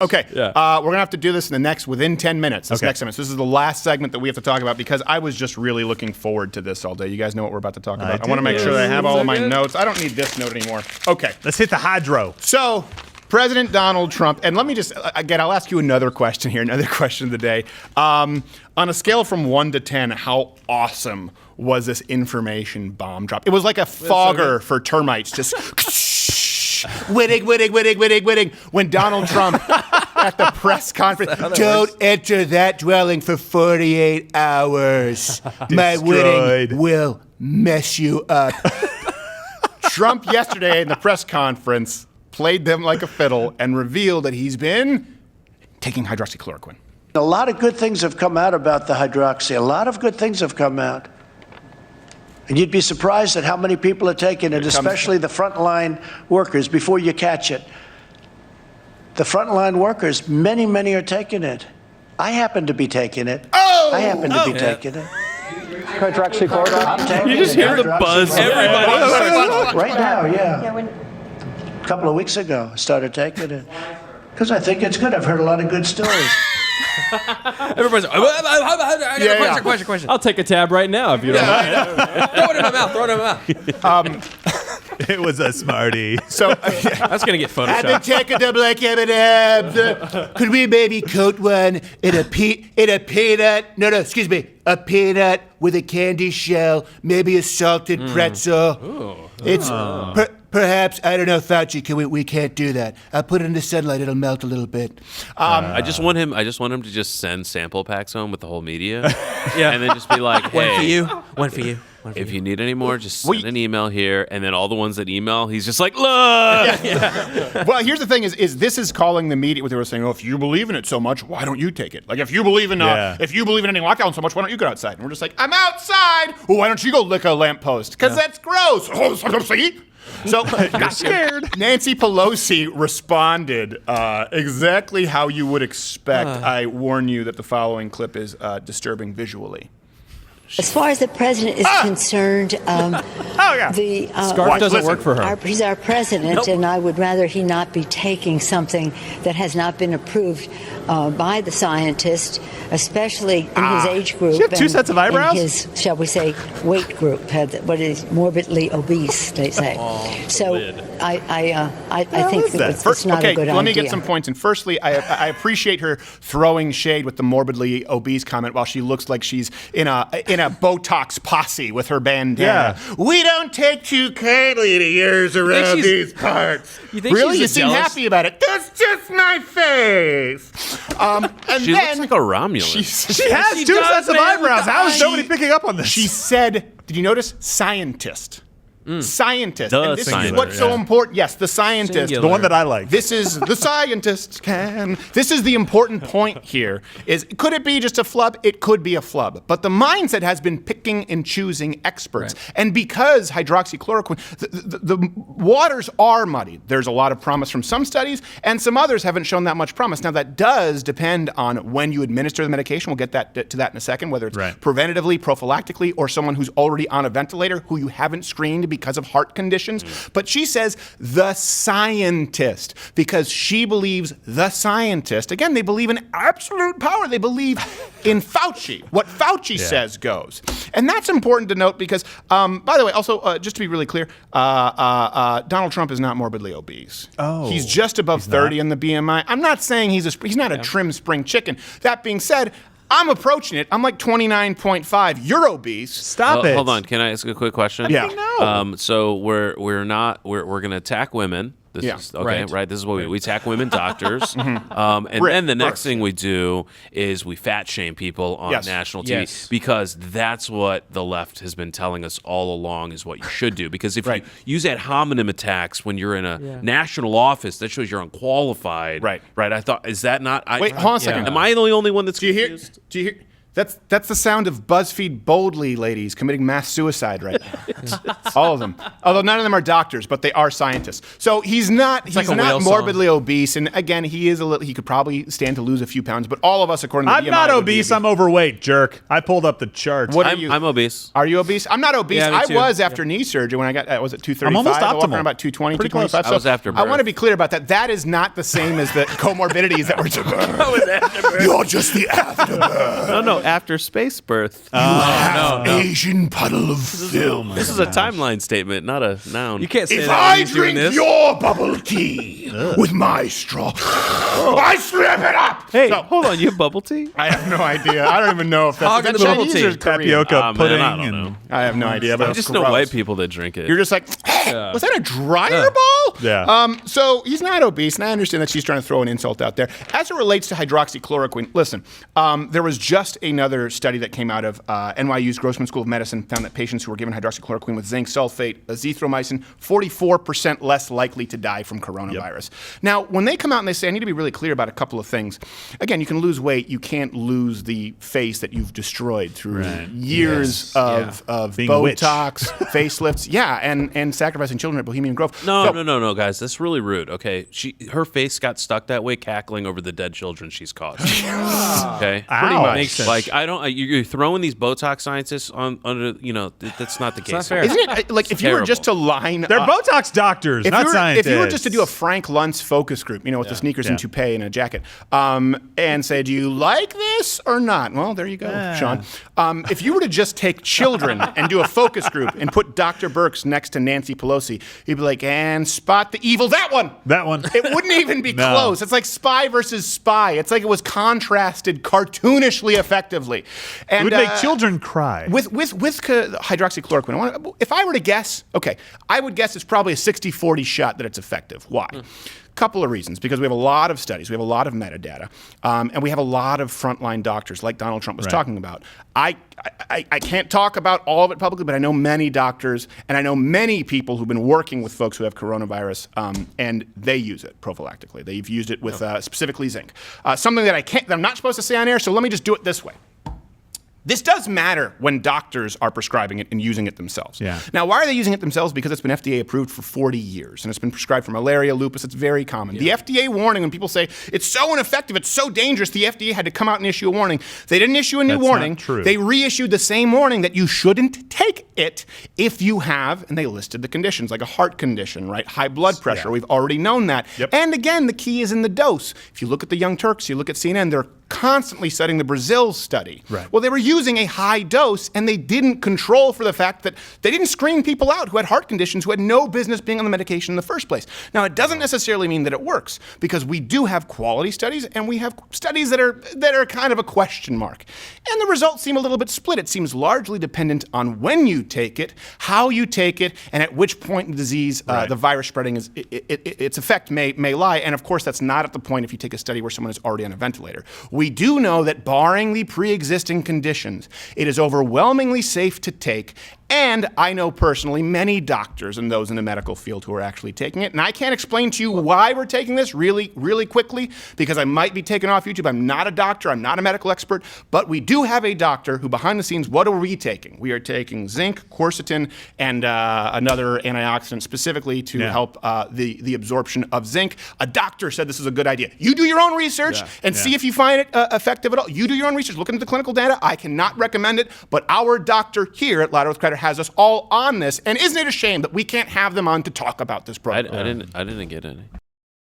Okay, we're going to have to do this within 10 minutes. Next segment. So this is the last segment that we have to talk about because I was just really looking forward to this all day. You guys know what we're about to talk about. I want to make sure that I have all of my notes. I don't need this note anymore. Okay. Let's hit the hydro. So, President Donald Trump, and let me just, again, I'll ask you another question here, another question of the day. On a scale from 1 to 10, how awesome was this information bomb drop? It was like a fogger for termites, just winning. When Donald Trump at the press conference, don't enter that dwelling for 48 hours. My winning will mess you up. Trump yesterday in the press conference played them like a fiddle and revealed that he's been taking hydroxychloroquine. A lot of good things have come out about the hydroxy. A lot of good things have come out. And you'd be surprised at how many people are taking it, especially the frontline workers, before you catch it. The frontline workers, many are taking it. I happen to be taking it. I happen to be taking it. Hydroxychloroquine. You just hear the buzz. Everybody. Right now, a couple of weeks ago, I started taking it. Because I think it's good. I've heard a lot of good stories. Everybody's question. I'll take a tab right now if you don't mind. Throw it in my mouth. It was a smartie. So that's going to get photoshopped. I've been taking them like M&M's. Could we maybe coat one in a peanut? A peanut with a candy shell, maybe a salted pretzel. Ooh. It's perhaps, I don't know, Fauci. We can't do that. I'll put it in the sunlight; it'll melt a little bit. I just want him to just send sample packs home with the whole media, and then just be like, "Hey, one for you. If you need any more, just send an email here." And then all the ones that email, he's just like, "Look." Well, here's the thing: is this is calling the media what they were saying? Oh, if you believe in it so much, why don't you take it? Like if you believe in ending lockdown so much, why don't you go outside? And we're just like, I'm outside. Well, why don't you go lick a lamppost? Because that's gross. See? So got scared. Nancy Pelosi responded exactly how you would expect. I warn you that the following clip is disturbing visually. As far as the president is concerned, Scarf doesn't work for her. He's our president, and I would rather he not be taking something that has not been approved by the scientist, especially in his age group. She have two sets of eyebrows? In his, shall we say, weight group, what is morbidly obese, they say. So I think it's not a good idea. Let me get some points. And firstly, I appreciate her throwing shade with the morbidly obese comment while she looks like she's in a Botox posse with her bandana. Yeah. We don't take too kindly to years around these parts. You think really? She's you seem happy about it. That's just my face. And she looks like a Romulan. She has two sets of eyebrows. How is nobody picking up on this? She said, did you notice? Scientist. Scientist. And this is what's so important. Yes, the scientist. The one that I like. This is the scientist This is the important point here. Could it be just a flub? It could be a flub. But the mindset has been picking and choosing experts. Right. And because hydroxychloroquine, the waters are muddy. There's a lot of promise from some studies, and some others haven't shown that much promise. Now, that does depend on when you administer the medication. We'll get to that in a second, whether it's preventatively, prophylactically, or someone who's already on a ventilator who you haven't screened because of heart conditions. But she says the scientist, because she believes the scientist. Again, they believe in absolute power. They believe in Fauci. What Fauci says goes. And that's important to note because, by the way, also, just to be really clear, Donald Trump is not morbidly obese. Oh, he's just above 30 in the BMI. I'm not saying he's not a trim spring chicken. That being said, I'm approaching it. I'm like 29.5. You're obese. Stop it. Hold on. Can I ask a quick question? Yeah. So we're going to attack women. This is right. This is what we attack women doctors. And then the next thing we do is we fat shame people on national TV because that's what the left has been telling us all along is what you should do. Because if you use ad hominem attacks when you're in a national office, that shows you're unqualified. Right. I thought, is that not? Wait, hold on a second. Am I the only one that's confused? Do you hear? That's the sound of BuzzFeed boldly ladies committing mass suicide right now. All of them. Although none of them are doctors, but they are scientists. So he's not like a whale morbidly obese, and again, he could probably stand to lose a few pounds, but all of us, according to I'm BMI, not obese, I'm overweight, jerk. I pulled up the charts. What are you? I'm obese. Are you obese? I'm not obese. Yeah, me I too. was after knee surgery when I got, was it 235? I'm almost I walk optimal. around about 220, Pretty close. 225. I was after I want to birth. be clear about that. That is not the same as the comorbidities that we're talking. You're just the afterbirth. No, after space birth. Asian puddle of film. This is a timeline statement, not a noun. You can't say If that I when you're doing drink this. your bubble tea with my straw, I slip it up. Hey, So, hold on, you have bubble tea? I have no idea. I don't even know if that's Hog is in that the bubble Chinese tea. or Korean? Tapioca pudding. I don't know. I have no idea. But I it's just know gross. white people that drink it. You're just like, was that a dryer ball? Yeah. So he's not obese, and I understand that she's trying to throw an insult out there. As it relates to hydroxychloroquine, listen, there was just another study that came out of NYU's Grossman School of Medicine found that patients who were given hydroxychloroquine with zinc sulfate, azithromycin, 44% less likely to die from coronavirus. Now, when they come out and they say, I need to be really clear about a couple of things. Again, you can lose weight. You can't lose the face that you've destroyed through years of Being a witch. Botox, facelifts, and sacrificing children at Bohemian Grove. No, guys, that's really rude. Okay, her face got stuck that way, cackling over the dead children she's caused. Okay, Pretty much. Makes sense. Like you're throwing these Botox scientists under. That's not the case. not fair. Isn't it like if you were just to line They're up, Botox doctors, if not you were, scientists. If you were just to do a Frank Luntz focus group, with the sneakers and toupee and a jacket, and say, do you like this or not? Well, there you go, Sean. If you were to just take children and do a focus group and put Dr. Birx next to Nancy Pelosi, you'd be like, and spot the evil. That one. It Wouldn't even be No. close. It's like Spy versus Spy. It's like it was contrasted cartoonishly effectively. And, It would make children cry. With hydroxychloroquine, if I were to guess, I would guess it's probably a 60-40 shot that it's effective. Why? Couple of reasons. Because we have a lot of studies, we have a lot of metadata, and we have a lot of frontline doctors, like Donald Trump was talking about. I can't talk about all of it publicly, but I know many doctors, and I know many people who've been working with folks who have coronavirus, and they use it prophylactically. They've used it with specifically zinc. Something that I'm not supposed to say on air, so let me just do it this way. This does matter when doctors are prescribing it and using it themselves. Yeah. Now, why are they using it themselves? Because it's been FDA approved for 40 years, and it's been prescribed for malaria, lupus. It's very common. The FDA warning, when people say it's so ineffective, it's so dangerous, the FDA had to come out and issue a warning. They didn't issue a new warning. Not true. They reissued the same warning that you shouldn't take it if you have, and they listed the conditions, like a heart condition, right? High blood pressure. Yeah. We've already known that. Yep. And again, the key is in the dose. If you look at the Young Turks, you look at CNN, they're constantly citing the Brazil study. Right. Well, they were using a high dose, and they didn't control for the fact that they didn't screen people out who had heart conditions who had no business being on the medication in the first place. Now, it doesn't necessarily mean that it works, because we do have quality studies, and we have studies that are kind of a question mark. And the results seem a little bit split. It seems largely dependent on when you take it, how you take it, and at which point in the disease the virus spreading its effect may lie. And of course, that's not at the point if you take a study where someone is already on a ventilator. We do know that barring the pre-existing conditions, it is overwhelmingly safe to take. And I know personally many doctors and those in the medical field who are actually taking it. And I can't explain to you why we're taking this really, really quickly, because I might be taken off YouTube. I'm not a doctor. I'm not a medical expert. But we do have a doctor who, behind the scenes, what are we taking? We are taking zinc, quercetin, and another antioxidant specifically to help the absorption of zinc. A doctor said this is a good idea. You do your own research and see if you find it effective at all. You do your own research. Look into the clinical data. I cannot recommend it. But our doctor here at Louder with Crowder has us all on this, and isn't it a shame that we can't have them on to talk about this program? I didn't get any.